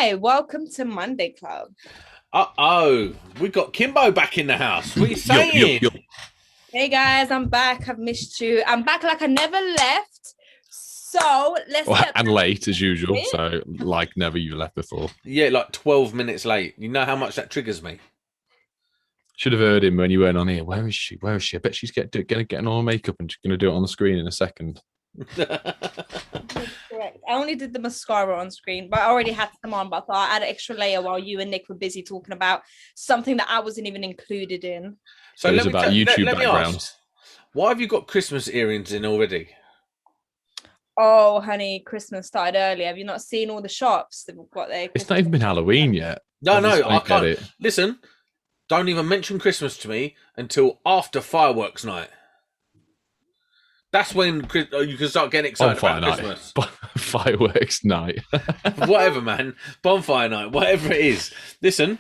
Hi, welcome to Monday Club. We got Kimbo back in the house. What are you Yup, saying? yup, yup. Hey guys, I'm back. I've missed you. I'm back like I never left. So let's Well, get and late as usual. it. So, like, never you left before. Yeah, like 12 minutes late. You know how much that triggers me. Should have heard him when you weren't on here. Where is she? Where is she? I bet she's getting all her makeup and she's going to do it on the screen in a second. Correct. I only did the mascara on screen, but I already had some on. But I thought I'd add an extra layer while you and Nick were busy talking about something that I wasn't even included in. So It was about YouTube let me backgrounds. ask, why have you got Christmas earrings in already? Oh, honey, Christmas started early. Have you not seen all the shops that have got their? It's not even been Halloween yet. No, just I don't get can't. it. Listen, don't even mention Christmas to me until after fireworks night. That's when you can start getting excited Bonfire about night. Christmas. Fireworks night. Whatever, man. Bonfire night, whatever it is. Listen,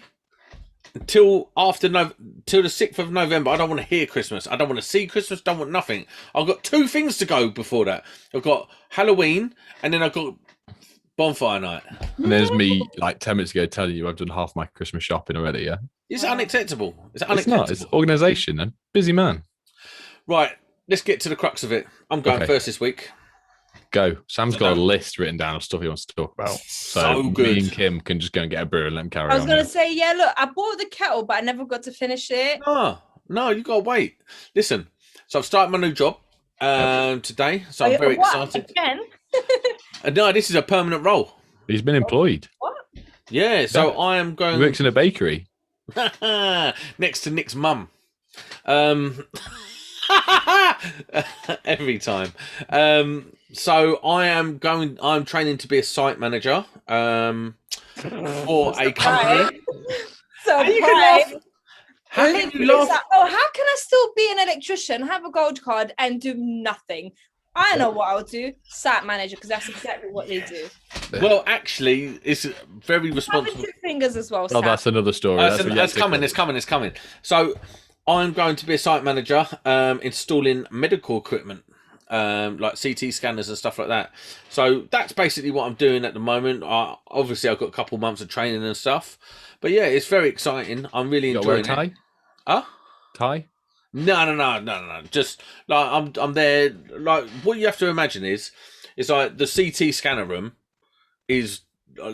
till till the 6th of November, I don't want to hear Christmas. I don't want to see Christmas. Don't want nothing. I've got 2 things to go before that. I've got Halloween, and then I've got bonfire night. And there's me like 10 minutes ago telling you I've done half my Christmas shopping already. Yeah, It's unacceptable. It's it's unacceptable. not. It's organisation and busy man. Right, let's get to the crux of it. I'm going Okay. first this week. Go. Sam's got a list written down of stuff he wants to talk about. So me good. and Kim can just go and get a brew and let him carry I was on. gonna say, yeah. Look, I bought the kettle, but I never got to finish it. No, you gotta wait. Listen, so I've started my new job today, so I'm very What? excited. Again? No, this is a permanent role. He's been employed. What? Yeah, so Yeah. I am He going works in a bakery. next to Nick's mum. Every time. So I'm training to be a site manager for a company. So How you can laugh? How can you laugh? Oh, how can I still be an electrician, have a gold card, and do nothing? I know what I'll do. Site manager, because that's exactly what they do. Well, actually, it's very responsible. Having 2 fingers as well. Oh, Sam. that's another story. It's coming. So I'm going to be a site manager, installing medical equipment, like CT scanners and stuff like that. So that's basically what I'm doing at the moment. Obviously, I've got a couple months of training and stuff, but yeah, it's very exciting. I'm really You got to wear a enjoying it. tie? Huh? Tie? No. Just like I'm there. Like what you have to imagine is like the CT scanner room is.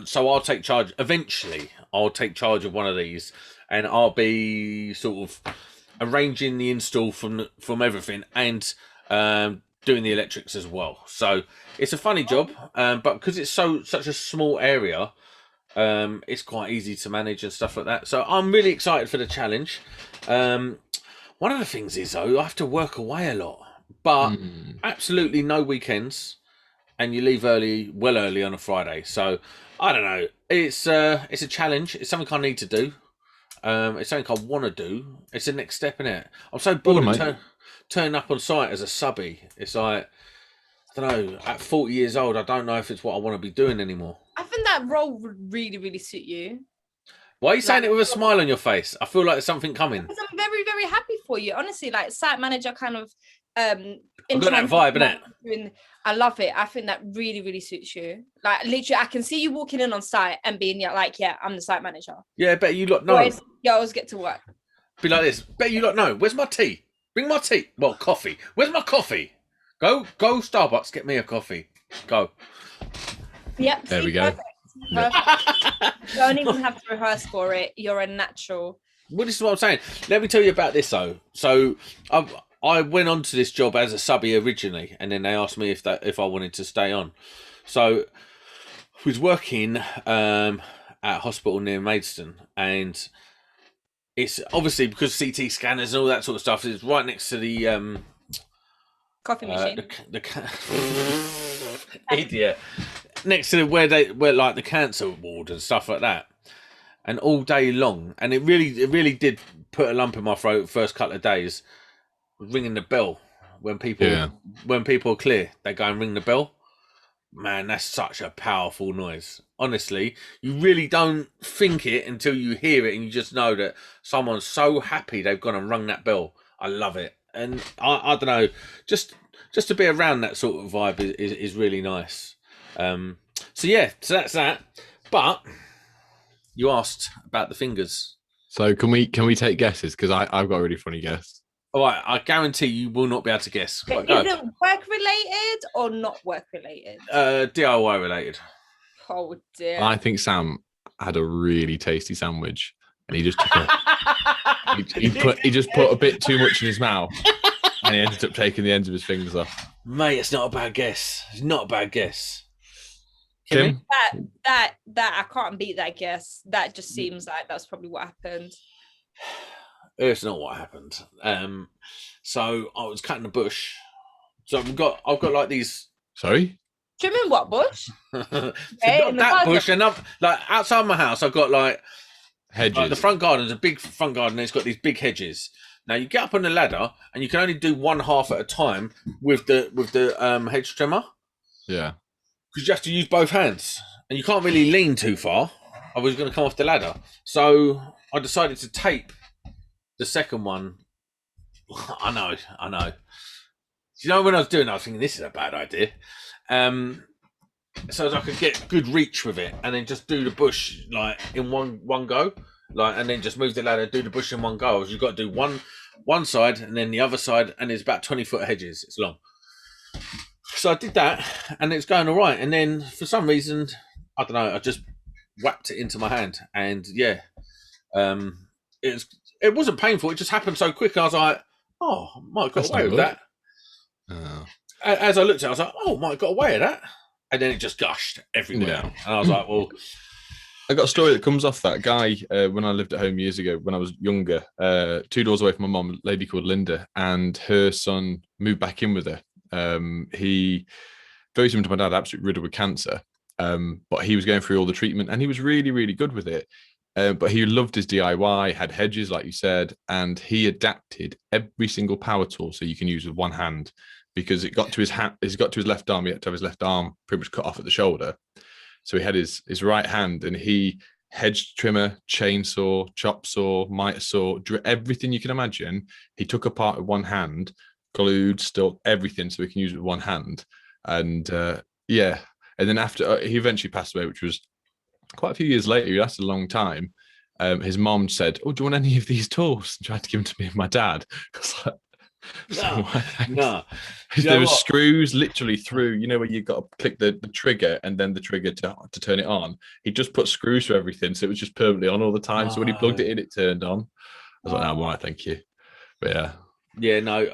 So I'll take charge. Eventually, I'll take charge of one of these, and I'll be sort of arranging the install from everything and doing the electrics as well. So it's a funny job, but because it's such a small area, it's quite easy to manage and stuff like that. So I'm really excited for the challenge. One of the things is though, I have to work away a lot, but absolutely no weekends, and you leave well early on a Friday. So I don't know. It's a challenge. It's something I need to do. It's something I want to do. It's the next step in it. I'm so bored of turning up on site as a subby. It's like, I don't know, at 40 years old, I don't know if it's what I want to be doing anymore. I think that role would really, really suit you. Why are you saying it with a smile on your face? I feel like there's something coming. Because I'm very, very happy for you. Honestly, like site manager kind of I've got that vibe, innit? I love it. I think that really, really suits you. Like literally, I can see you walking in on site and being like, yeah, I'm the site manager. Yeah, bet you lot know. Girls get to work. Be like this. Bet you lot know. Where's my tea? Bring my tea. Well, coffee. Where's my coffee? Go Starbucks, get me a coffee. Go. Yep. There we go. Perfect. You don't even have to rehearse for it. You're a natural. Well, this is what I'm saying. Let me tell you about this though. So I went on to this job as a subby originally, and then they asked me if I wanted to stay on. So I was working at a hospital near Maidstone, and it's obviously because CT scanners and all that sort of stuff is right next to the Coffee machine. Idiot. Next to where like the cancer ward and stuff like that, and all day long, and it really did put a lump in my throat the first couple of days. Ringing the bell when people are clear, they go and ring the bell. Man, that's such a powerful noise. Honestly, you really don't think it until you hear it, and you just know that someone's so happy they've gone and rung that bell. I love it, and I don't know, just to be around that sort of vibe is really nice. So that's that. But You asked about the fingers. So can we take guesses? Because I've got a really funny guess. All right, I guarantee you will not be able to guess. Is Go. it work related or not work related? DIY related. Oh dear. I think Sam had a really tasty sandwich, and he just took he just put a bit too much in his mouth, and he ended up taking the ends of his fingers off. Mate, it's not a bad guess. It's not a bad guess. Kim? That I can't beat that guess. That just seems like that's probably what happened. It's not what happened. So I was cutting the bush. So I've got like these. Sorry? Trimming what bush? Not that bush, and like outside my house, I've got like Hedges. Like the front garden's a big front garden. And it's got these big hedges. Now you get up on the ladder, and you can only do one half at a time with the hedge trimmer. Yeah. Because you have to use both hands, and you can't really lean too far. I was going to come off the ladder, so I decided to tape the second one. I know. You know, when I was doing it, I was thinking this is a bad idea. So as I could get good reach with it, and then just do the bush like in one go, like, and then just move the ladder, do the bush in one go. You've got to do one side and then the other side, and it's about 20-foot hedges. It's long. So I did that, and it's going all right. And then for some reason, I don't know, I just whacked it into my hand, and yeah, it wasn't painful. It just happened so quick. I was like, oh, I might have got away with that. As I looked at it, I was like, oh, might have got away with that. And then it just gushed everywhere. Yeah. And I was like, well... I got a story that comes off that guy when I lived at home years ago, when I was younger, 2 doors away from my mum, a lady called Linda, and her son moved back in with her. He, very similar to my dad, absolutely riddled with cancer, but he was going through all the treatment, and he was really, really good with it. But he loved his DIY, had hedges, like you said, and he adapted every single power tool so you can use with one hand, because it got to his hand, he's got to his left arm, he had to have his left arm pretty much cut off at the shoulder. So he had his right hand, and he hedge trimmer, chainsaw, chop saw, miter saw, everything you can imagine. He took apart with one hand, glued, stuck, everything so he can use it with one hand. And yeah, and then after he eventually passed away, which was quite a few years later, he lasted a long time. His mom said, "Oh, do you want any of these tools?" And tried to give them to me and my dad. No. There were screws literally through, you know, where you got to click the trigger and then the trigger to turn it on. He just put screws through everything, so it was just permanently on all the time. So when he plugged it in, it turned on. I was like, "No, right, thank you." But yeah, no,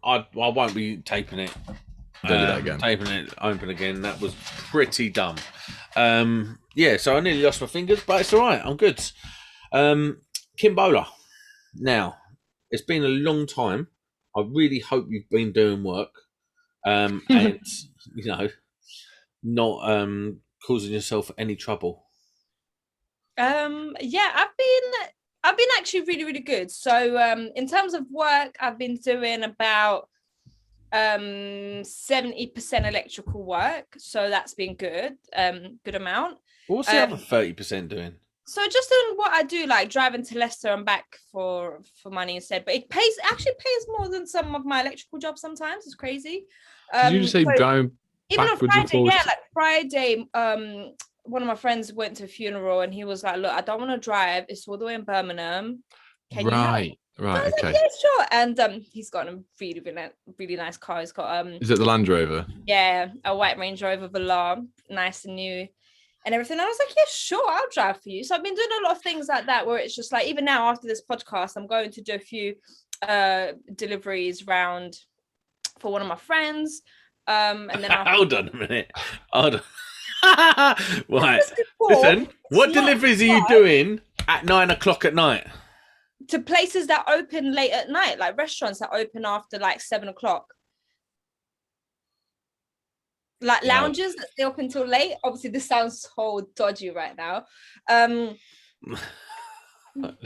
I won't be taping it. Don't do that again. Taping it open again. That was pretty dumb. Yeah, so I nearly lost my fingers, but it's all right. I'm good. Kimbola. Now, it's been a long time. I really hope you've been doing work, and you know, not causing yourself any trouble. Yeah, I've been actually really, really good. So in terms of work, I've been doing about 70% electrical work, so that's been good, good amount. What's the other 30% doing? So just doing what I do, like driving to Leicester and back for money instead. But it actually pays more than some of my electrical jobs sometimes. It's crazy. Did you just say going even on backwards and Friday? forwards? Yeah, like Friday. One of my friends went to a funeral, and he was like, "Look, I don't want to drive. It's all the way in Birmingham. Can you help?" Right, okay. Like, yeah, sure. And he's got a really, really, really nice car. He's got Is it the Land Rover? Yeah, a white Range Rover Velar, nice and new, and everything. I was like, yeah, sure, I'll drive for you. So I've been doing a lot of things like that, where it's just like, even now after this podcast, I'm going to do a few deliveries round for one of my friends. And then hold on a minute. Hold on. Right. Listen, what deliveries are you doing at 9 o'clock at night? To places that open late at night, like restaurants that open after like 7 o'clock. Like lounges that stay up until late. Obviously, this sounds so dodgy right now.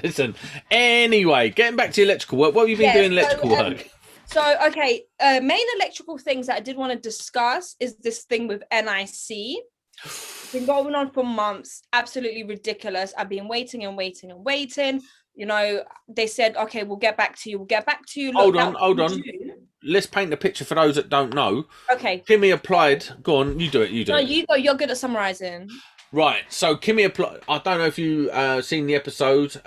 Listen, anyway, getting back to electrical work, what have you been doing electrical work? So, okay, main electrical things that I did want to discuss is this thing with NIC. It's been going on for months, absolutely ridiculous. I've been waiting and waiting and waiting. You know, they said, okay, we'll get back to you. We'll get back to you. Look, hold on. Let's paint the picture for those that don't know. Okay. Kimmy applied. Go on, you do it. No, you go. You're good at summarizing. Right. So Kimmy applied. I don't know if you seen the episode.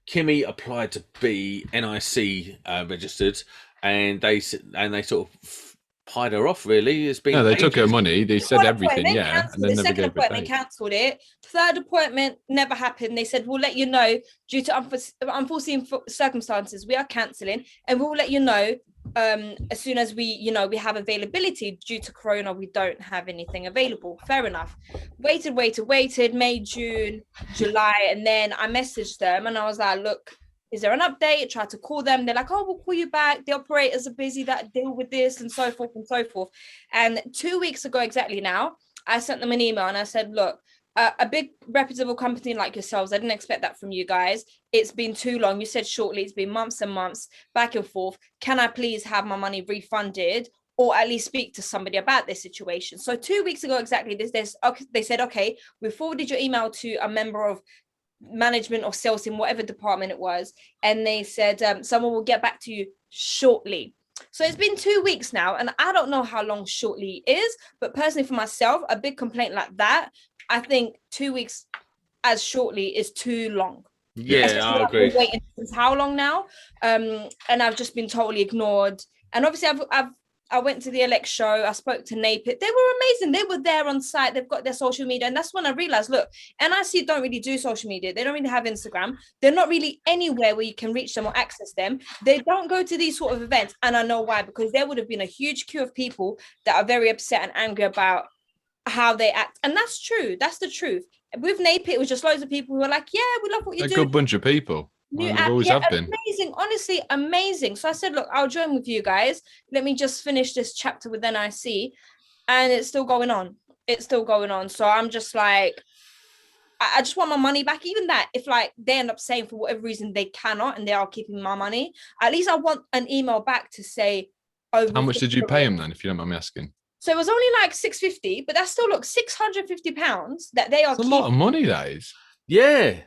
Kimmy applied to be NIC registered, and they sort of pied her off. Really, it's been No, they took her ages. money. They said One everything, appointment yeah, and cancelled then it. never Second gave her a appointment date. cancelled it. Third appointment never happened. They said we'll let you know due to unforeseen circumstances. We are cancelling, and we'll let you know as soon as we have availability. Due to Corona, we don't have anything available. Fair enough. Waited. May, June, July, and then I messaged them and I was like, look, is there an update? Tried to call them. They're like, oh, we'll call you back. The operators are busy that deal with this and so forth and so forth. And 2 weeks ago, exactly now, I sent them an email and I said, look, a big reputable company like yourselves, I didn't expect that from you guys. It's been too long. You said shortly, it's been months and months back and forth. Can I please have my money refunded? Or at least speak to somebody about this situation. So 2 weeks ago, exactly, they said, okay, we forwarded your email to a member of management or sales in whatever department it was, and they said someone will get back to you shortly. So it's been 2 weeks now, and I don't know how long shortly is, but personally for myself, a big complaint like that, I think 2 weeks as shortly is too long. Yeah, I I've agree. been waiting since how long now? And I've just been totally ignored. And obviously I went to the Elect show. I spoke to Napit. They were amazing. They were there on site. They've got their social media. And that's when I realized, look, NIC don't really do social media. They don't really have Instagram. They're not really anywhere where you can reach them or access them. They don't go to these sort of events. And I know why, because there would have been a huge queue of people that are very upset and angry about how they act. And that's true. That's the truth. With Napit, it was just loads of people who were like, yeah, we love what you do. A good bunch of people. New Well, app, always have been. amazing, honestly amazing. So I said, look, I'll join with you guys. Let me just finish this chapter with NIC, and it's still going on. So I'm just like, I just want my money back. Even that, if like they end up saying for whatever reason they cannot and they are keeping my money, at least I want an email back to say, oh, How much did you pay him then, if you don't mind me asking? So it was only like 650, but that's still £650 that they are. It's a lot of money, that is. Yeah.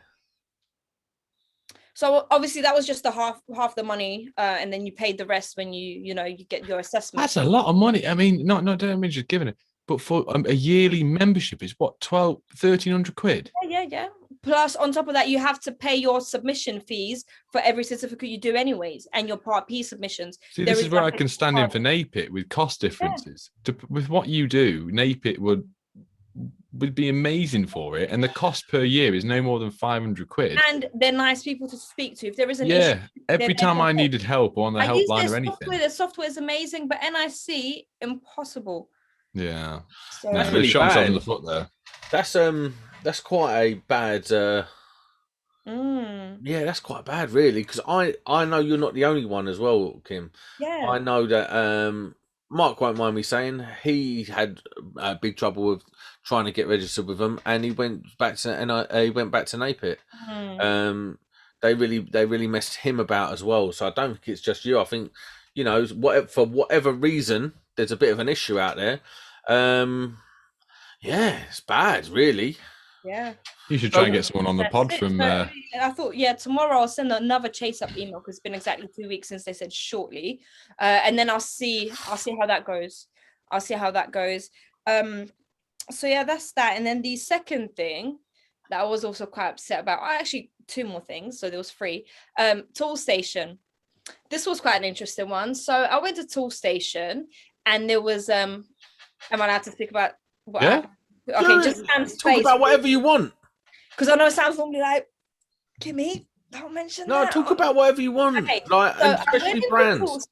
So obviously that was just the half the money, and then you paid the rest when you get your assessment. That's a lot of money. I mean, don't mean just giving it, but for a yearly membership is what, 1,300 quid? Yeah. Plus, on top of that, you have to pay your submission fees for every certificate you do, anyways, and your Part P submissions. See, this is where I can stand in for NAPIT with cost differences. With what you do, NAPIT would be amazing for it, and the cost per year is no more than 500 quid. And they're nice people to speak to. If there is an issue, every time I needed help or on the helpline or anything. The software is amazing, but NIC impossible. Yeah, so that's really bad. On the foot there. That's quite a bad. Yeah, that's quite bad, really, because I know you're not the only one as well, Kim. Yeah, I know that Mark won't mind me saying he had big trouble with trying to get registered with them, and he went back to NAPIT. They really messed him about as well. So I don't think it's just you. I think for whatever reason, there's a bit of an issue out there. Yeah, it's bad, really. Yeah. You should try and get someone on the pod from. I thought, tomorrow I'll send another chase up email because it's been exactly 2 weeks since they said shortly, and then I'll see how that goes. So yeah, that's that. And then the second thing that I was also quite upset about, actually 2 more things. So there was 3. Tool Station. This was quite an interesting one. So I went to Tool Station, and there was am I allowed to speak about what happened? Okay, just talk about whatever you want. Because I know Sam's normally like, Kimmy, don't mention that. No, talk about whatever you want. Okay, and especially brands.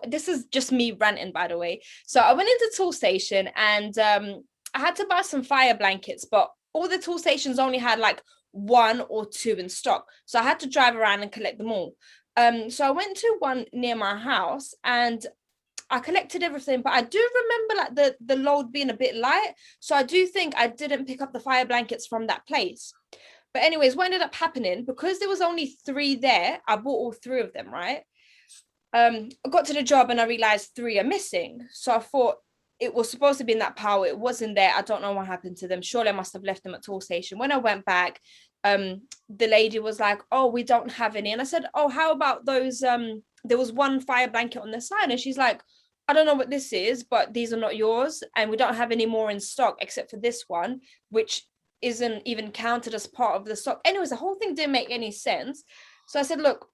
This is just me ranting, by the way. So I went into Tool Station, and I had to buy some fire blankets, but all the Tool Stations only had like 1 or 2 in stock. So I had to drive around and collect them all. So I went to one near my house, and I collected everything, but I do remember like the load being a bit light. So I do think I didn't pick up the fire blankets from that place. But anyways, what ended up happening, because there was only 3 there, I bought all 3 of them, right? I got to the job and I realized 3 are missing. So I thought it was supposed to be in that pile. It wasn't there. I don't know what happened to them. Surely I must have left them at Tool Station. When I went back, the lady was like, oh, we don't have any. And I said, oh, how about those? There was 1 fire blanket on the side. And she's like, I don't know what this is, but these are not yours. And we don't have any more in stock except for this one, which isn't even counted as part of the stock. Anyways, the whole thing didn't make any sense. So I said, look,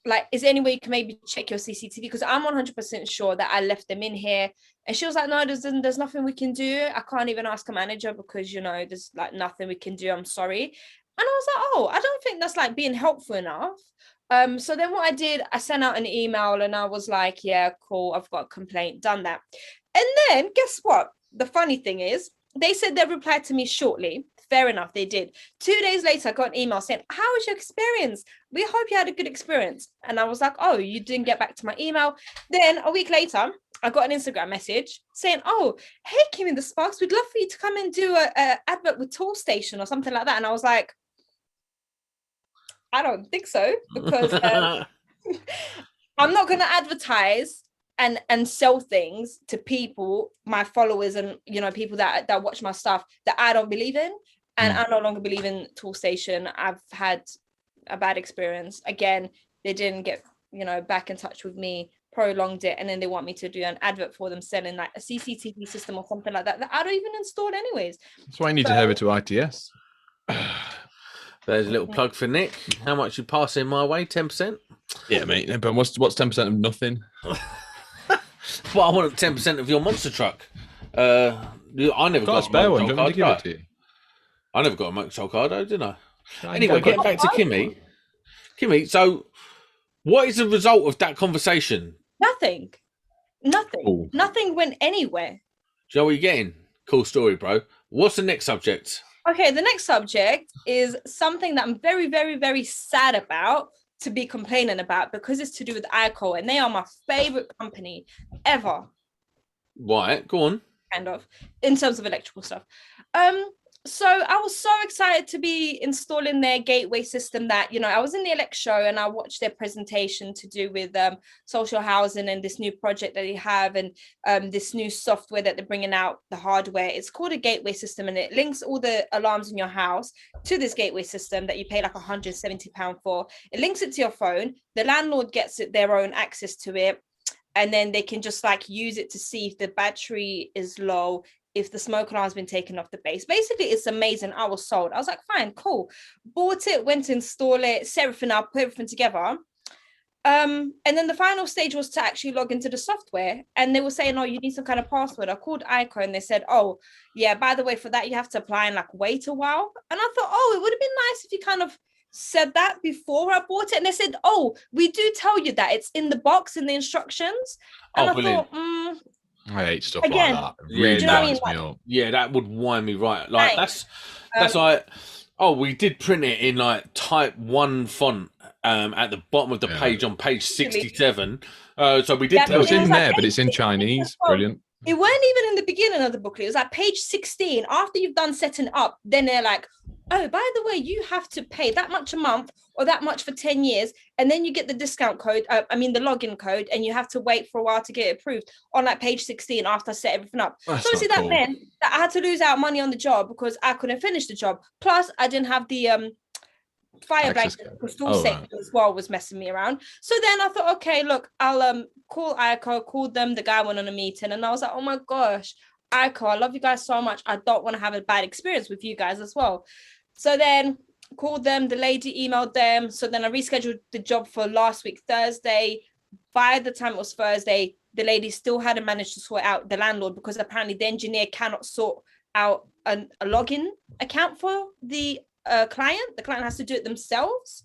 like, is there any way you can maybe check your CCTV? Because I'm 100% sure that I left them in here. And she was like, no, there's nothing we can do. I can't even ask a manager because, there's like nothing we can do. I'm sorry. And I was like, oh, I don't think that's like being helpful enough. So then what I did, I sent out an email and I was like, yeah, cool, I've got a complaint, done that. And then guess what? The funny thing is, they said they'd reply to me shortly. Fair enough, they did. 2 days later, I got an email saying, how was your experience? We hope you had a good experience. And I was like, oh, you didn't get back to my email. Then a week later, I got an Instagram message saying, oh, hey, Kimmy the Sparks, we'd love for you to come and do a advert with Toolstation or something like that. And I was like, I don't think so, because I'm not going to advertise and sell things to people, my followers, and people that watch my stuff that I don't believe in. And I no longer believe in Toolstation. I've had a bad experience. Again, they didn't get back in touch with me, prolonged it, and then they want me to do an advert for them selling like a CCTV system or something like that I don't even install anyways. That's why I need to head over to ITS. There's a little plug for Nick. How much you passing my way? 10%? Yeah, mate. But what's 10% of nothing? Well, I want 10% of your monster truck. I never got a spare one. card, Do you want me to give it to you? I never got a motor card, though, didn't I? Anyway, getting back to Kimmy. Kimmy, so what is the result of that conversation? Nothing. Ooh. Nothing went anywhere. Do you know what you're getting? Cool story, bro. What's the next subject? Okay, the next subject is something that I'm very, very, very sad about to be complaining about, because it's to do with ICO, and they are my favorite company ever. Right, go on. Kind of, in terms of electrical stuff. So I was so excited to be installing their gateway system that, I was in the Elect show and I watched their presentation to do with social housing and this new project that they have, and this new software that they're bringing out, the hardware. It's called a gateway system, and it links all the alarms in your house to this gateway system that you pay like £170 for. It links it to your phone. The landlord gets their own access to it, and then they can just like use it to see if the battery is low, if the smoke alarm has been taken off the base. Basically, it's amazing. I was sold. I was like, fine, cool. Bought it, went to install it, set everything up, put everything together. And then the final stage was to actually log into the software. And they were saying, oh, you need some kind of password. I called ICO and they said, oh, yeah, by the way, for that, you have to apply and like wait a while. And I thought, oh, it would have been nice if you kind of said that before I bought it. And they said, oh, we do tell you that. It's in the box in the instructions. And I brilliant. thought, I hate stuff again, like that. It really winds me up. Yeah, that would wind me right. Like Thanks. that's like, oh, we did print it in like type 1 font at the bottom of the page on page 67. So we did. It's in there, but it's in Chinese. Brilliant. It weren't even in the beginning of the booklet. It was like page 16. After you've done setting up, then they're like, oh, by the way, you have to pay that much a month or that much for 10 years. And then you get the discount code, the login code, and you have to wait for a while to get it approved on like page 16 after I set everything up. That's so obviously that meant that I had to lose out money on the job because I couldn't finish the job. Plus, I didn't have the fire blanket as well was messing me around. So then I thought, okay, look, I'll call ICO, called them. The guy went on a meeting and I was like, oh my gosh, ICO, I love you guys so much. I don't want to have a bad experience with you guys as well. So then called them, the lady emailed them. So then I rescheduled the job for last week, Thursday. By the time it was Thursday, the lady still hadn't managed to sort out the landlord because apparently the engineer cannot sort out a login account for the client. The client has to do it themselves.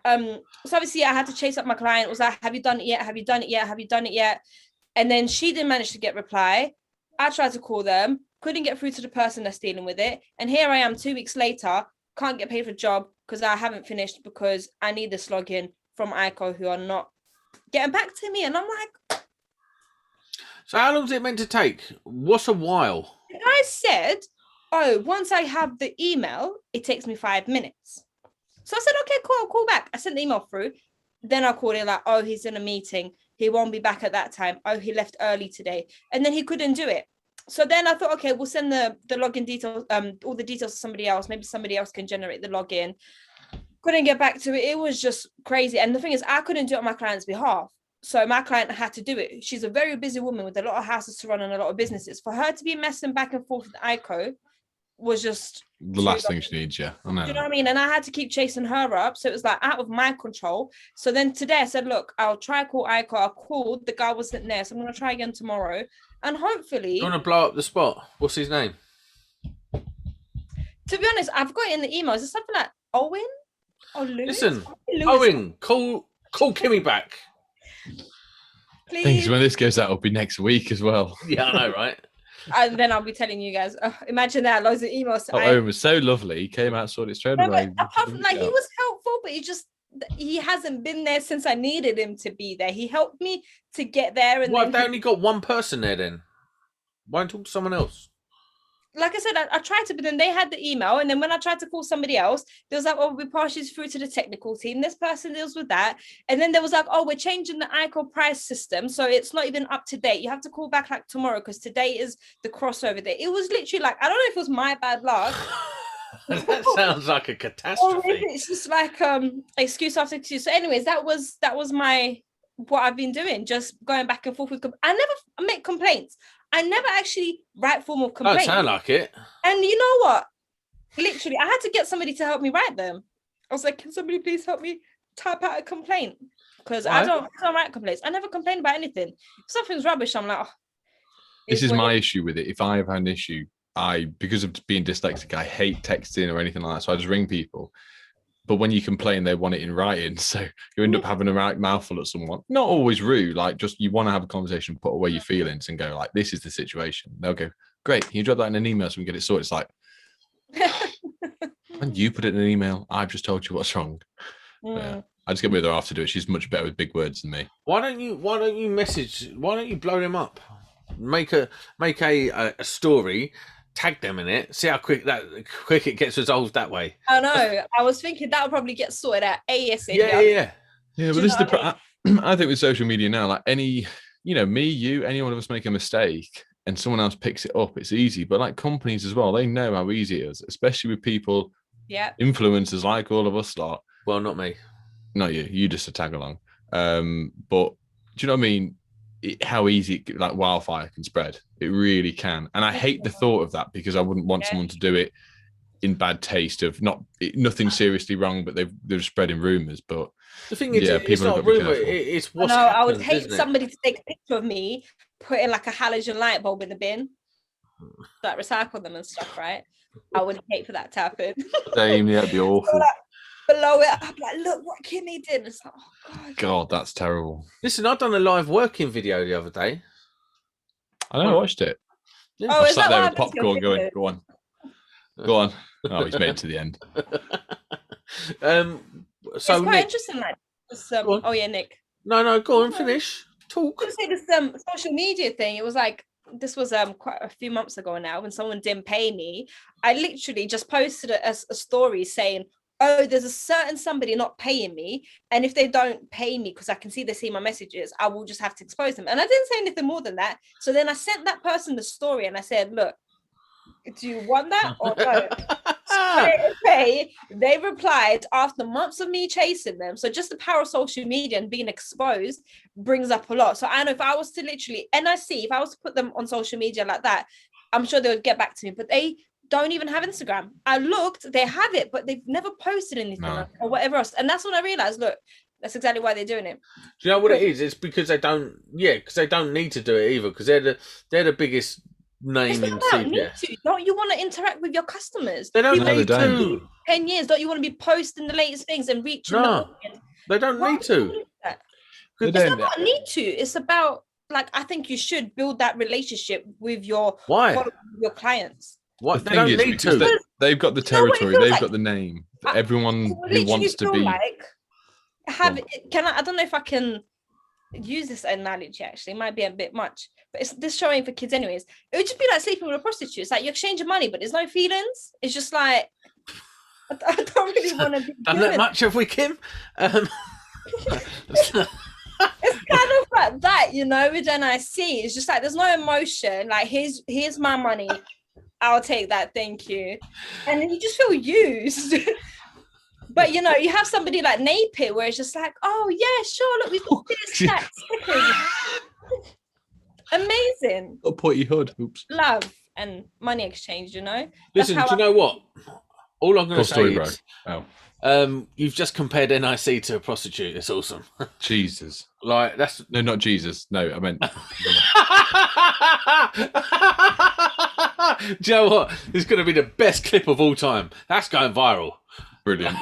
So obviously I had to chase up my client. It was like, have you done it yet? Have you done it yet? Have you done it yet? And then she didn't manage to get reply. I tried to call them, couldn't get through to the person that's dealing with it. And here I am 2 weeks later, can't get paid for a job because I haven't finished because I need this login from ICO who are not getting back to me. And I'm like, so how long is it meant to take? What's a while? The guy said, oh, once I have the email, it takes me 5 minutes. So I said, okay, cool, I'll call back. I sent the email through. Then I called him like, oh, he's in a meeting. He won't be back at that time. Oh, he left early today. And then he couldn't do it. So then I thought, okay, we'll send the login details, all the details to somebody else. Maybe somebody else can generate the login. Couldn't get back to it. It was just crazy. And the thing is, I couldn't do it on my client's behalf. So my client had to do it. She's a very busy woman with a lot of houses to run and a lot of businesses. For her to be messing back and forth with ICO was just The last thing she needs, yeah. I know. do you know what I mean? And I had to keep chasing her up. So it was like out of my control. So then today I said, look, I'll try call ICO. I called, the guy wasn't there. So I'm going to try again tomorrow. And hopefully... You want to blow up the spot? What's his name? To be honest, I've got it in the emails. It's something like Owen or Lewis. Listen, Owen, call Kimmy back. Please. Things when this goes out will be next week as well. Yeah, I know, right? And then I'll be telling you guys. Imagine that, loads of emails. Owen was so lovely. He came out, sorted it straight away. Apart from like, he was helpful, but he hasn't been there since I needed him to be there. He helped me to get there. And Why have they only got one person there then? Why don't talk to someone else? Like I said, I tried to, but then they had the email. And then when I tried to call somebody else, there was like, oh, we pass you through to the technical team. This person deals with that. And then there was like, oh, we're changing the ICO price system. So it's not even up to date. You have to call back like tomorrow because today is the crossover day. It was literally like, I don't know if it was my bad luck. That sounds like a catastrophe. It's just like excuse after excuse. So anyways, that was what I've been doing, just going back and forth with I never make complaints. I never actually write formal complaints. Don't sound like it. And you know what? Literally, I had to get somebody to help me write them. I was like, can somebody please help me type out a complaint? Because I don't write complaints. I never complain about anything. If something's rubbish, I'm like, oh, this is my issue with it. If I have an issue, because of being dyslexic, I hate texting or anything like that. So I just ring people. But when you complain, they want it in writing. So you end up having a right mouthful at someone. Not always rude, like just you want to have a conversation, put away your feelings and go like, this is the situation. They'll go, great, can you drop that in an email so we can get it sorted? It's like, when you put it in an email, I've just told you what's wrong. I just get with her after to do it. She's much better with big words than me. Why don't you blow them up? Make a story, tag them in it, see how quick it gets resolved that way. I know. I was thinking that would probably get sorted out ASAP. Yeah. But this is I think with social media now, like me, you, any one of us make a mistake and someone else picks it up, it's easy. But like companies as well, they know how easy it is, especially with people, influencers like all of us lot. Well, not me. Not you. You just a tag along. But do you know what I mean? How easy like wildfire can spread. It really can. And I hate the thought of that because I wouldn't want someone to do it in bad taste of nothing seriously wrong, but they're spreading rumors. But the thing is, it's not a rumor. It's what's happened. I would hate somebody to take a picture of me, put in like a halogen light bulb in the bin, like recycle them and stuff, right? I would hate for that to happen. Same, yeah, it'd be awful. So, like, below it, I'm like, look what Kimmy did. It's like, oh God, that's terrible. Listen, I've done a live working video the other day. I know, I watched it. Yeah. I sat there with popcorn going, go on. Oh, he's made it to the end. So it's quite Nick, interesting, like this, oh yeah, Nick. No, go on, finish. Talk. I was gonna say this social media thing. It was like this was quite a few months ago now when someone didn't pay me. I literally just posted a story saying, oh, there's a certain somebody not paying me, and if they don't pay me because I can see they see my messages, I will just have to expose them. And I didn't say anything more than that. So then I sent that person the story and I said, look, do you want that or no? They replied after months of me chasing them. So just the power of social media and being exposed brings up a lot. So I know if I was to literally if I was to put them on social media like that, I'm sure they would get back to me, but they don't even have Instagram. I looked, they have it, but they've never posted anything or whatever else. And that's when I realized, look, that's exactly why they're doing it. Do you know what it is? It's because they don't need to do it either, because they're the biggest name in CPS. Don't you want to interact with your customers? They don't need to. 10 years, don't you want to be posting the latest things and reaching them? They don't need to. It's not about need to. It's about, like, I think you should build that relationship with your clients. What? They don't need to. They've got the territory. They've got the name. Everyone who wants to be. I don't know if I can use this analogy. Actually, it might be a bit much, but it's this showing for kids, anyways. It would just be like sleeping with a prostitute. It's like you exchange your money, but there's no feelings. It's just like I don't really want to be. Done that much, have we, Kim? It's kind of like that, with NIC. It's just like there's no emotion. Like here's my money. I'll take that, thank you. And then you just feel used. But you know, you have somebody like Napit where it's just like, oh yeah, sure, look, we've got this chat stickers. Amazing. A potty hood. Oops. Love and money exchange, you know. Listen, do you know what? All I'm going to say Story, bro. is, Oh, you've just compared NIC to a prostitute. It's awesome. Jesus. Like that's No, not Jesus. No, I meant. Do you know what? This is going to be the best clip of all time. That's going viral. Brilliant.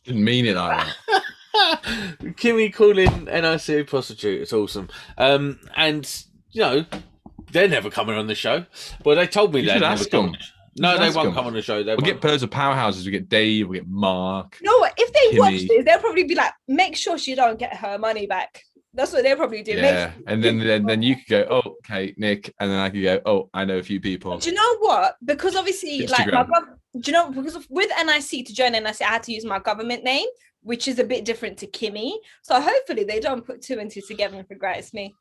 Didn't mean it like that. Kimmy calling NIC a prostitute. It's awesome. And you know, they're never coming on the show. But they told me they'd never come. No, they won't come on the show. We'll get pairs of powerhouses. We get Dave. We get Mark. You know what? If they Kimmy. watch this, they'll probably be like, make sure she don't get her money back. That's what they'll probably do. Yeah, and then you could go, oh, okay, Nick, and then I could go, oh, I know a few people. Do you know what? Because obviously, Instagram. like, do you know? Because with NIC to join NIC, I had to use my government name, which is a bit different to Kimmy. So hopefully, they don't put 2 and 2 together and figure out it's me.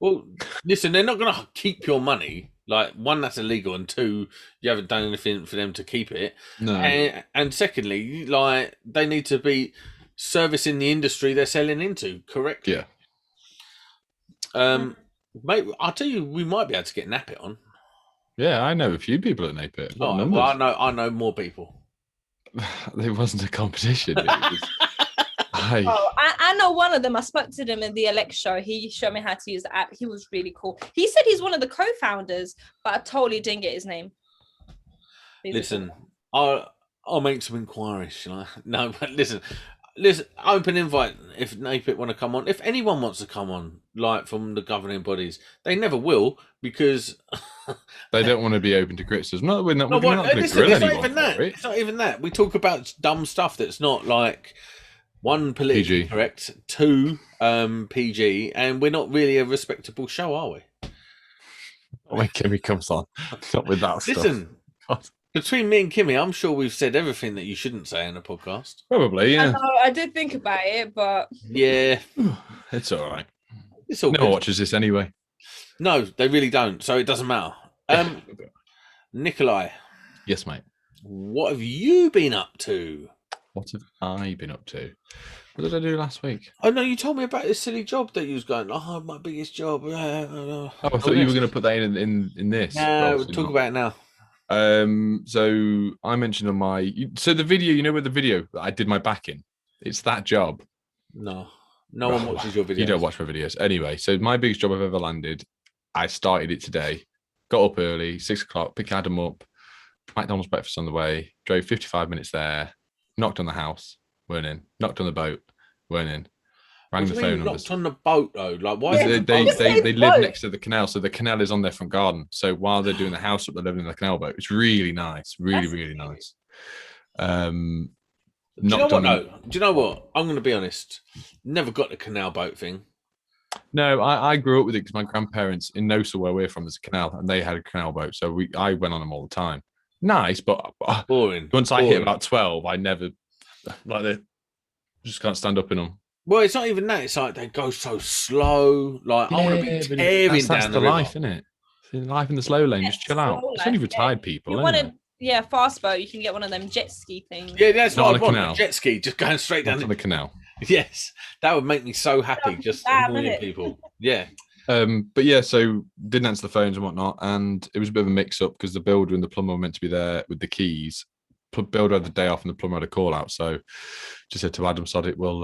Well, listen, they're not going to keep your money. Like, one, that's illegal, and two, you haven't done anything for them to keep it. No. And secondly, like, they need to be servicing the industry they're selling into correctly. Yeah. Mate, I'll tell you, we might be able to get Napit on. Yeah, I know a few people at Napit. Oh, well, I know more people. It wasn't a competition. I know one of them. I spoke to them in the Elect show. He showed me how to use the app. He was really cool. He said he's one of the co-founders, but I totally didn't get his name. Listen, I'll make some inquiries. You know? No, but listen, open invite if Napit want to come on. If anyone wants to come on, like from the governing bodies, they never will because they don't want to be open to criticism. No, we're not. Listen, it's not even that. It's not even that. We talk about dumb stuff that's not like one politically PG. Correct, two PG, and we're not really a respectable show, are we? When Kimmy comes on, not with that stuff. Listen. Between me and Kimmy, I'm sure we've said everything that you shouldn't say in a podcast. Probably, yeah. I did think about it, but yeah, it's all right. It's all no good. one watches this anyway. No, they really don't. So it doesn't matter. Nikolai. Yes, mate. What have you been up to? What have I been up to? What did I do last week? Oh no, you told me about this silly job that you was going. Oh, my biggest job. Oh, I thought you were going to put that in this. No, we'll talk about it now. So I mentioned on my the video, you know, with the video that I did my back in, it's that job. No one watches your videos. You don't watch my videos anyway. So my biggest job I've ever landed, I started it today. Got up early, 6 o'clock, picked Adam up, McDonald's breakfast on the way, drove 55 minutes there, knocked on the house, weren't in, knocked on the boat, weren't in. Rang the phone numbers. Knocked on the boat though, like why? They live next to the canal, so the canal is on their front garden. So while they're doing the house up, they're living in the canal boat. It's really nice, really nice. Do you know what? I'm going to be honest. Never got the canal boat thing. No, I grew up with it because my grandparents in Nosa, where we're from, there's a canal, and they had a canal boat, so I went on them all the time. Nice, but boring. Once I hit about 12, I never they just can't stand up in them. Well, it's not even that. It's like they go so slow. Like I want to be tearing down the river. Life, isn't it? It's life in the slow lane. Just chill out. It's only retired people. You wanted, fast boat. You can get one of them jet ski things. Yeah, that's not what I want. A jet ski, just going straight down the canal. Yes, that would make me so happy. Just annoying people. Yeah. But yeah, so didn't answer the phones and whatnot, and it was a bit of a mix-up because the builder and the plumber were meant to be there with the keys. Builder had the day off and the plumber had a call out, so just said to Adam, "Sod it, we'll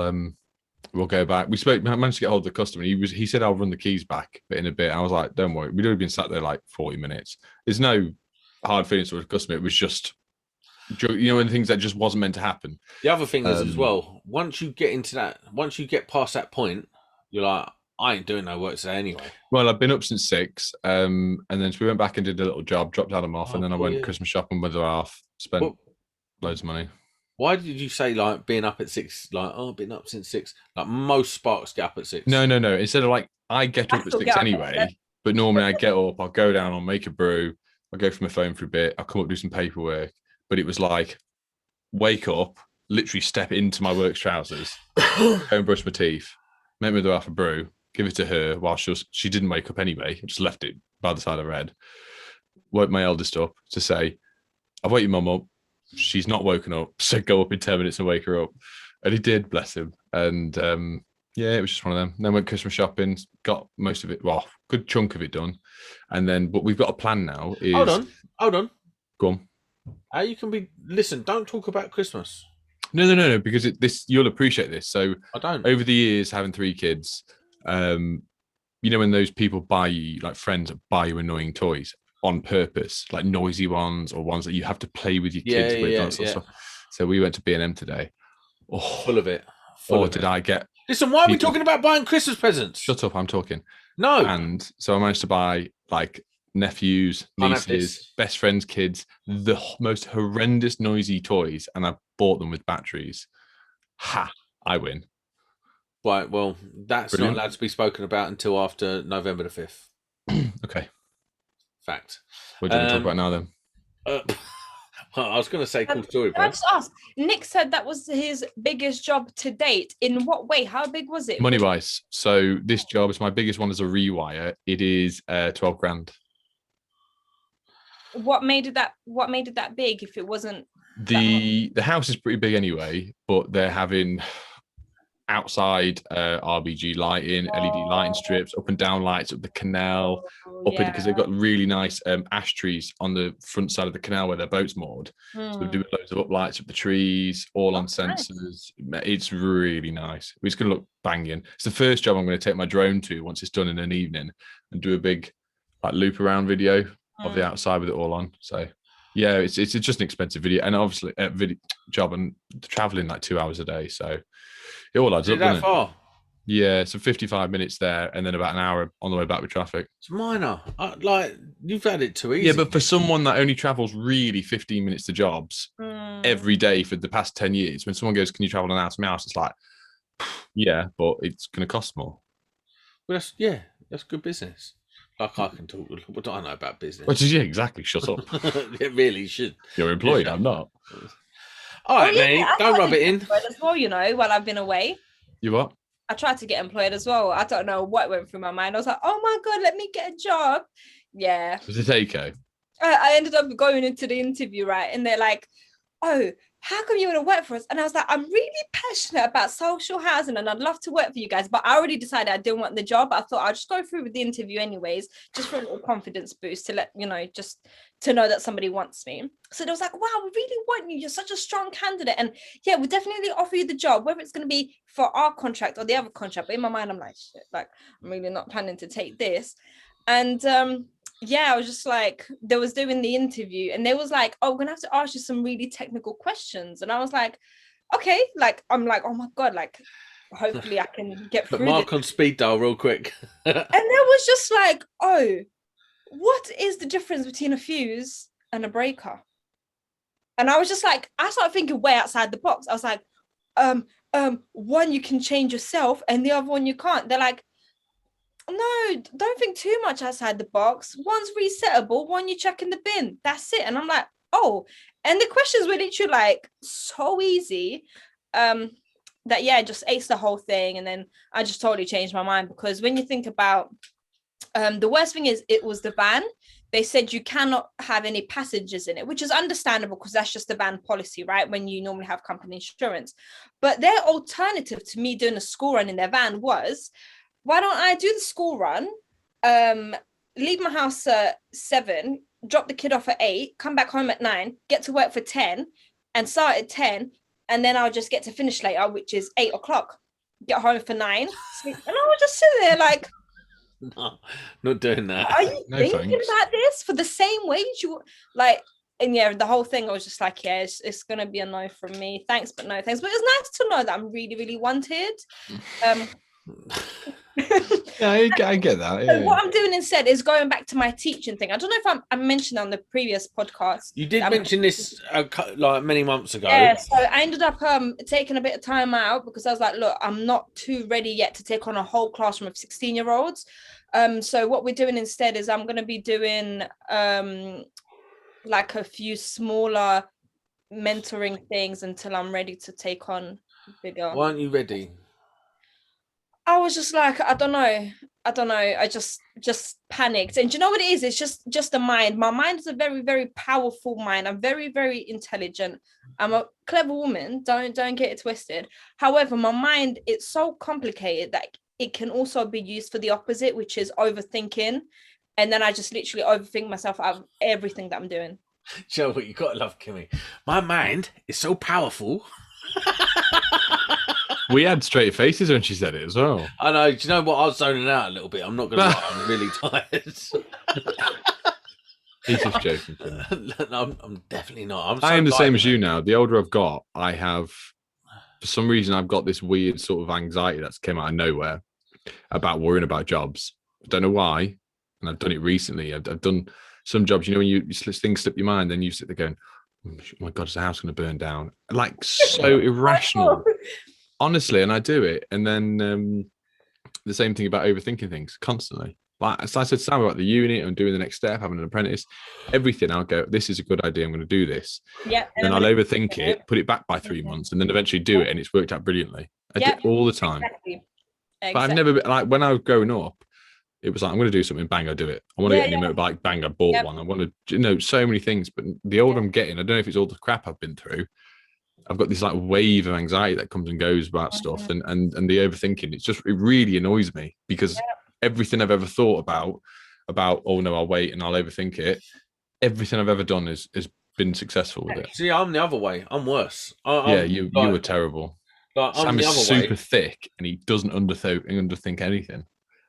go back." We managed to get hold of the customer. He said, "I'll run the keys back in a bit." I was like, "Don't worry." We'd already been sat there like 40 minutes. There's no hard feelings towards the customer. It was just, and things that just wasn't meant to happen. The other thing is as well, once you get past that point, you're like, I ain't doing no work today anyway. Well, I've been up since 6, and then so we went back and did a little job, dropped Adam off, and then I went Christmas shopping with her half, spent loads of money. Why did you say like being up at 6? Like, I've been up since 6. Like most sparks get up at 6. No. Instead of like I get up at 6 anyway, but normally I get up, I'll go down, I'll make a brew, I'll go for my phone for a bit, I'll come up do some paperwork. But it was like wake up, literally step into my work trousers, go and brush my teeth, make my half a brew, give it to her while she didn't wake up anyway. I just left it by the side of her head. woke my eldest up to say, I've woke your mum up. She's not woken up, so go up in 10 minutes and wake her up. And he did, bless him. And yeah, it was just one of them. Then went Christmas shopping, got most of it, well, good chunk of it done. And then, but we've got a plan now. Hold on. Go on. How you can be? Listen, don't talk about Christmas. No, because you'll appreciate this. So I don't. Over the years, having 3 kids, you know, when those people buy you, like friends that buy you annoying toys on purpose, like noisy ones or ones that you have to play with your kids with, that sort of stuff. So we went to B&M today. Oh, full of it. I get? Listen, why are we talking about buying Christmas presents? Shut up, I'm talking. No. And so I managed to buy like nephews, nieces, best friends' kids, the most horrendous noisy toys, and I bought them with batteries. Ha! I win. Right, well, that's Brilliant. not allowed to be spoken about until after November the 5th. Okay. Fact. What do you want to talk about now then? Well, I was going to say cool story, bro. Can I just ask? Nick said that was his biggest job to date. In what way? How big was it? Money-wise. So this job is my biggest one as a rewire. It is 12 grand. What made it that big if it wasn't? The house is pretty big anyway, but they're having outside RBG lighting, LED lighting strips, up and down lights up the canal, because they've got really nice ash trees on the front side of the canal where their boat's moored. So we're doing loads of up lights up the trees, all on sensors. Nice. It's really nice. It's going to look banging. It's the first job I'm going to take my drone to once it's done in an evening and do a big like loop around video of the outside with it all on. So yeah, it's just an expensive video, and obviously a video job and traveling like 2 hours a day. So it all adds up, doesn't it? Far? Yeah, so 55 minutes there, and then about an hour on the way back with traffic. It's minor. Like, you've had it too easy. Yeah, but for someone that only travels really 15 minutes to jobs every day for the past 10 years, when someone goes, "Can you travel an hour to my house?" It's like, yeah, but it's going to cost more. Well, that's good business. Like, I can talk. What do I know about business? Which is, yeah, exactly. Shut up. It really should. You're employed. I'm not. All right, mate. Don't rub it in. As well, you know, while I've been away. You what? I tried to get employed as well. I don't know what went through my mind. I was like, oh my God, let me get a job. Yeah. Was it Takeo? I ended up going into the interview, right? And they're like, oh, how come you want to work for us? And I was like, I'm really passionate about social housing and I'd love to work for you guys. But I already decided I didn't want the job. I thought I'll just go through with the interview anyways, just for a little confidence boost to let, you know, just to know that somebody wants me. So they was like, wow, we really want you. You're such a strong candidate. And yeah, we'll definitely offer you the job, whether it's going to be for our contract or the other contract. But in my mind, I'm like, shit, like, I'm really not planning to take this. And yeah, I was just like, they was doing the interview and they was like, oh, we're gonna have to ask you some really technical questions. And I was like, okay, like, I'm like, oh my God, like, hopefully I can get through. But mark on speed dial real quick. And there was just like, oh, what is the difference between a fuse and a breaker? And I was just like, I started thinking way outside the box. I was like, one you can change yourself and the other one you can't. They're like, no, don't think too much outside the box. One's resettable, one you chuck in the bin. That's it. And I'm like, oh, and the questions were literally like so easy that yeah, just aced the whole thing. And then I just totally changed my mind, because when you think about the worst thing is it was the van. They said you cannot have any passengers in it, which is understandable because that's just the van policy, right? When you normally have company insurance. But their alternative to me doing a school run in their van was, why don't I do the school run, leave my house at 7, drop the kid off at 8, come back home at 9, get to work for 10 and start at 10. And then I'll just get to finish later, which is 8 o'clock, get home for 9. And I was just sitting there like, no, not doing that. Are you thinking about this for the same wage? You like, and yeah, the whole thing, I was just like, yeah, it's going to be a no from me. Thanks, but no thanks. But it was nice to know that I'm really, really wanted. Yeah, I get that. Yeah. So what I'm doing instead is going back to my teaching thing. I don't know if I mentioned on the previous podcast. You did mention this like many months ago. Yeah, so I ended up taking a bit of time out because I was like, look, I'm not too ready yet to take on a whole classroom of 16-year-olds. So what we're doing instead is I'm going to be doing like a few smaller mentoring things until I'm ready to take on bigger. Why aren't you ready? I was just like, I don't know. I don't know, I just panicked. And do you know what it is? It's just the mind. My mind is a very, very powerful mind. I'm very, very intelligent. I'm a clever woman. Don't get it twisted. However, my mind, it's so complicated that it can also be used for the opposite, which is overthinking. And then I just literally overthink myself out of everything that I'm doing. Do you know what? You gotta love Kimmy. My mind is so powerful. We had straight faces when she said it as well. I know. Do you know what? I was zoning out a little bit. I'm not gonna lie. I'm really tired. He's just joking. No, I'm definitely not. I am the same as you now. The older I've got, I have, for some reason, I've got this weird sort of anxiety that's came out of nowhere about worrying about jobs. I don't know why, and I've done it recently. I've done some jobs, when you things slip your mind, then you sit there going, "Oh my God, is the house going to burn down?" Like, so irrational. Honestly, and I do it. And then the same thing about overthinking things constantly. Like, as I said, Sam, about the unit and doing the next step, having an apprentice, everything, I'll go, this is a good idea, I'm going to do this. Yeah. And then I'll overthink it, put it back by 3 months, and then eventually do it, and it's worked out brilliantly. I do it all the time. Exactly. But I've never been, like, when I was growing up, it was like, I'm going to do something, bang, I do it. I want to get a new motorbike, bang, I bought one. I want to, so many things. But the older I'm getting, I don't know if it's all the crap I've been through, I've got this like wave of anxiety that comes and goes about stuff, and the overthinking. It really annoys me, because everything I've ever thought about, oh no, I'll wait and I'll overthink it. Everything I've ever done has been successful with it. See, I'm the other way. I'm worse. You were terrible. Like, Sam is super thick, and he doesn't underthink anything.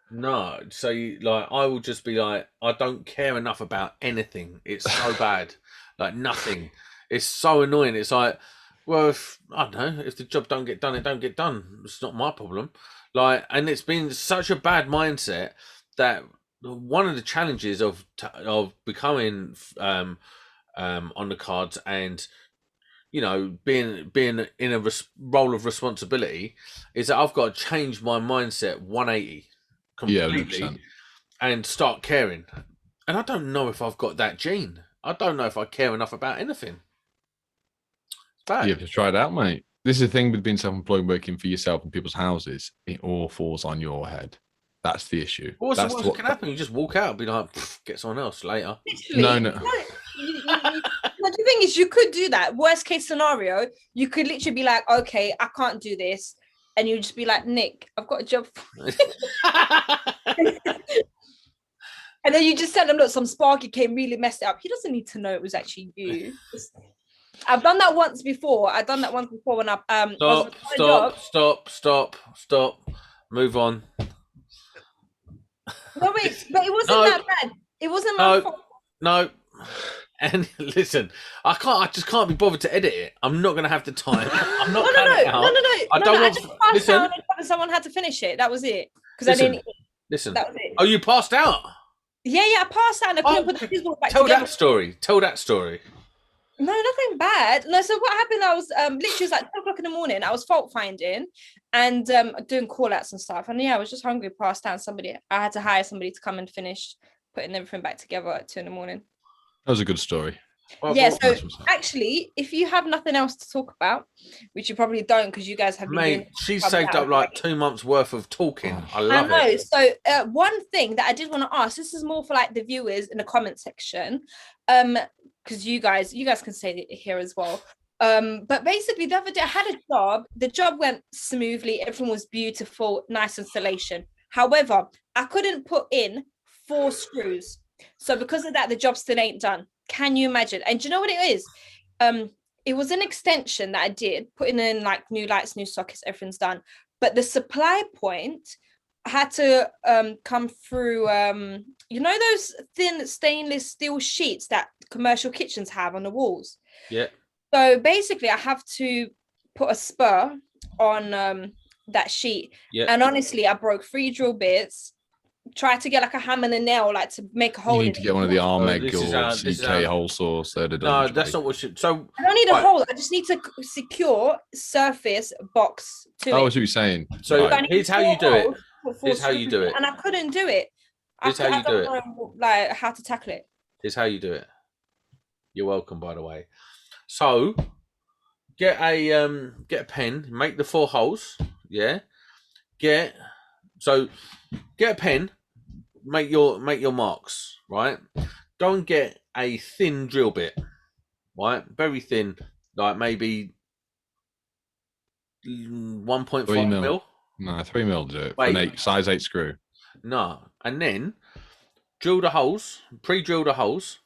No, so I will just be like, I don't care enough about anything. It's so bad, like nothing. It's so annoying. It's like, well, I don't know, if the job don't get done, it don't get done. It's not my problem. Like, and it's been such a bad mindset that one of the challenges of becoming on the cards and being in a role of responsibility is that I've got to change my mindset 180 completely and start caring. And I don't know if I've got that gene. I don't know if I care enough about anything. Bad. You have to try it out, mate. This is the thing with being self-employed, working for yourself in people's houses. It all falls on your head. That's the issue. What's what can happen? You just walk out and be like, get someone else later. Literally, no. The thing is, you could do that. Worst case scenario, you could literally be like, okay, I can't do this. And you just be like, Nick, I've got a job for you. And then you just tell them, look, some sparky came, really messed it up. He doesn't need to know it was actually you. I've done that once before. When I Stop. Move on. No, wait, but it wasn't that bad. It wasn't my fault. No. And listen, I just can't be bothered to edit it. I'm not gonna have the time. I'm not. No. I don't want. Listen, someone had to finish it. That was it. Because I didn't. Listen. That was it. Oh, you passed out. Yeah, I passed out and I couldn't put the visual back together. Tell that story. No, nothing bad. No, so what happened, I was literally, it was like 2 o'clock in the morning. I was fault finding and doing call outs and stuff. And I was just hungry, passed out. I had to hire somebody to come and finish putting everything back together at 2 a.m. That was a good story. So actually, if you have nothing else to talk about, which you probably don't because you guys have been doing, she saved up like 2 months worth of talking. I love it. So one thing that I did want to ask, this is more for like the viewers in the comment section, because you guys can say it here as well. But basically the other day I had a job. The job went smoothly, everything was beautiful, nice installation. However, I couldn't put in 4 screws. So because of that, the job still ain't done. Can you imagine? And do you know what it is? It was an extension that I did, putting in like new lights, new sockets, everything's done. But the supply point had to come through, those thin stainless steel sheets that commercial kitchens have on the walls? Yeah. So basically, I have to put a spur on that sheet. Yeah. And honestly, I broke 3 drill bits. Try to get like a hammer and a nail, like to make a hole. You need to get one of the Armeg or CK hole saws. No, that's not what should. So I don't need a hole. I just need to secure surface box to it. Oh, that's what you're saying. So here's how you do it. Here's how you do it. And I couldn't do it. Here's how you do it. Like how to tackle it. Here's how you do it. You're welcome, by the way. So get a pen. Make the 4 holes. Yeah. Get So get a pen, make your marks, right? Go and get a thin drill bit, right? Very thin, like maybe 1.5 3 mil. mil. No, 3 mil do it. For Wait. an size 8 screw. No, and then drill the holes, pre-drill the holes,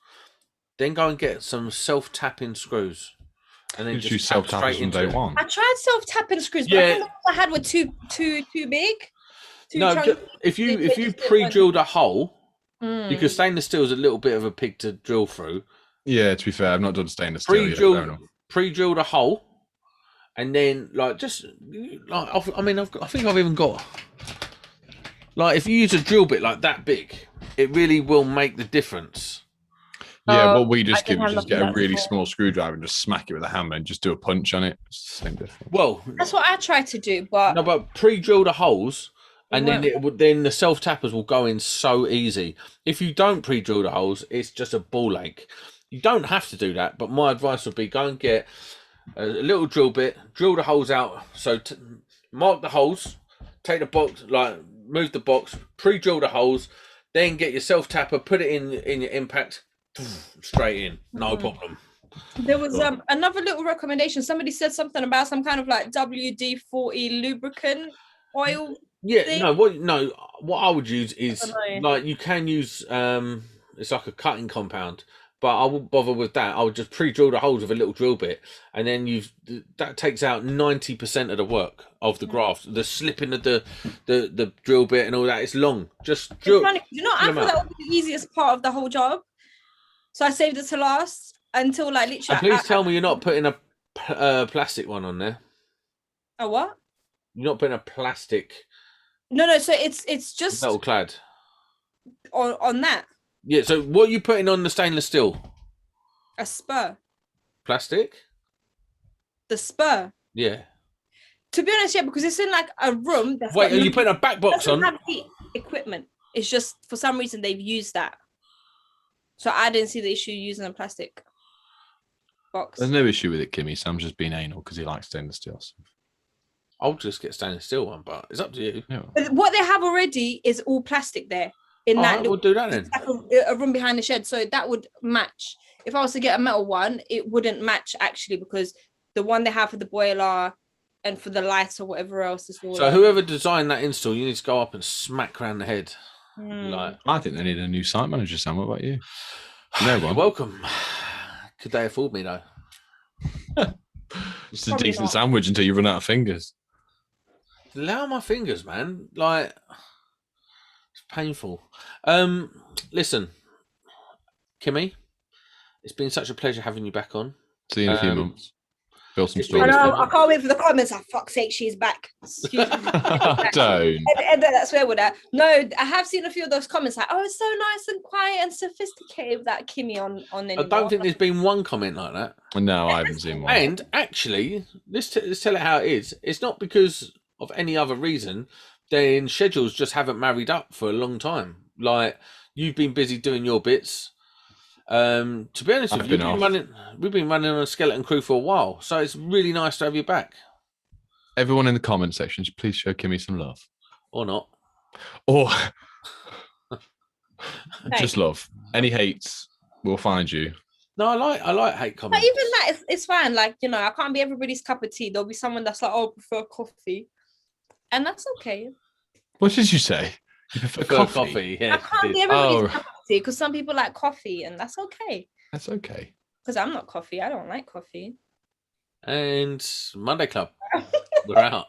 then go and get some self-tapping screws, and then Just just use tap self-tappers straight from into day it. one. I tried self-tapping screws, but I Yeah. think the ones I had were too big. Too No, chunky. if you They just didn't pre-drilled a hole, work. because stainless steel is a little bit of a pig to drill through. Yeah, to be fair, I've not done stainless steel yet. Fair enough. Pre-drilled a hole, and then like just like I think I've even got like if you use a drill bit like that big, it really will make the difference. Yeah, what we just I didn't give is have just get nothing a like really that. small screwdriver and just smack it with a hammer and just do a punch on it. It's the same difference. Well, That's what I tried to do, but no, but pre-drill the holes, and then won't. then the self tappers will go in so easy. If you don't pre-drill the holes, it's just a ball ache. You don't have to do that, but my advice would be go and get a little drill bit, drill the holes out. So mark the holes, take the box, like move the box, pre-drill the holes, then get your self tapper, put it in your impact, straight in, no problem. There was another little recommendation. Somebody said something about some kind of like WD-40 lubricant oil. Yeah, thing. what I would use is know. like you can use it's like a cutting compound, but I wouldn't bother with that. I would just pre-drill the holes with a little drill bit, and then that takes out 90% of the work of the graft. The slipping of the drill bit and all that. It's long. Just drill. Funny, I thought that would be the easiest part of the whole job. So I saved it to last until like literally. And please tell me you're not putting a plastic one on there. A what? You're not putting a plastic. No. So it's just metal clad on that. Yeah. So what are you putting on the stainless steel? A spur. Plastic. The spur. Yeah. To be honest, yeah, because it's in like a room. That's Wait, are you putting a back box on? Have heat equipment. It's just for some reason they've used that. So I didn't see the issue using a plastic box. There's no issue with it, Kimmy. Sam's just being anal because he likes stainless steel. I'll just get stainless steel one, but it's up to you. Yeah. What they have already is all plastic there. We'll do that then. Like a room behind the shed, so that would match. If I was to get a metal one, it wouldn't match actually because the one they have for the boiler and for the lights or whatever else is all. So whoever designed that install, you need to go up and smack around the head. I think they need a new site manager, Sam. What about you? No one. Welcome. Could they afford me though? It's a decent sandwich until you run out of fingers. Allow my fingers, man. Like it's painful. Listen, Kimmy, it's been such a pleasure having you back on. See you in a few months. Build some I stories. know, I can't wait for the comments. Oh, fuck's sake, she's back. Excuse me. Don't. And that's where we're at. No, I have seen a few of those comments like, oh, it's so nice and quiet and sophisticated with that Kimmy on anymore. I don't think there's been one comment like that. No, I haven't seen one. And actually, let's tell it how it is. It's not because of any other reason. Then schedules just haven't married up for a long time. Like you've been busy doing your bits. To be honest with you, we've been running on a skeleton crew for a while, so it's really nice to have you back. Everyone in the comment section, please show Kimmy some love. Or not. Or just love. Any hates, we'll find you. No, I like hate comments. But even that, it's fine. Like, I can't be everybody's cup of tea. There'll be someone that's like, oh, I prefer coffee. And that's okay. What did you say? You prefer coffee? Yeah, I can't be everybody's cup of tea because some people like coffee and that's okay. That's okay. Because I'm not coffee. I don't like coffee. And Monday Club. We're out.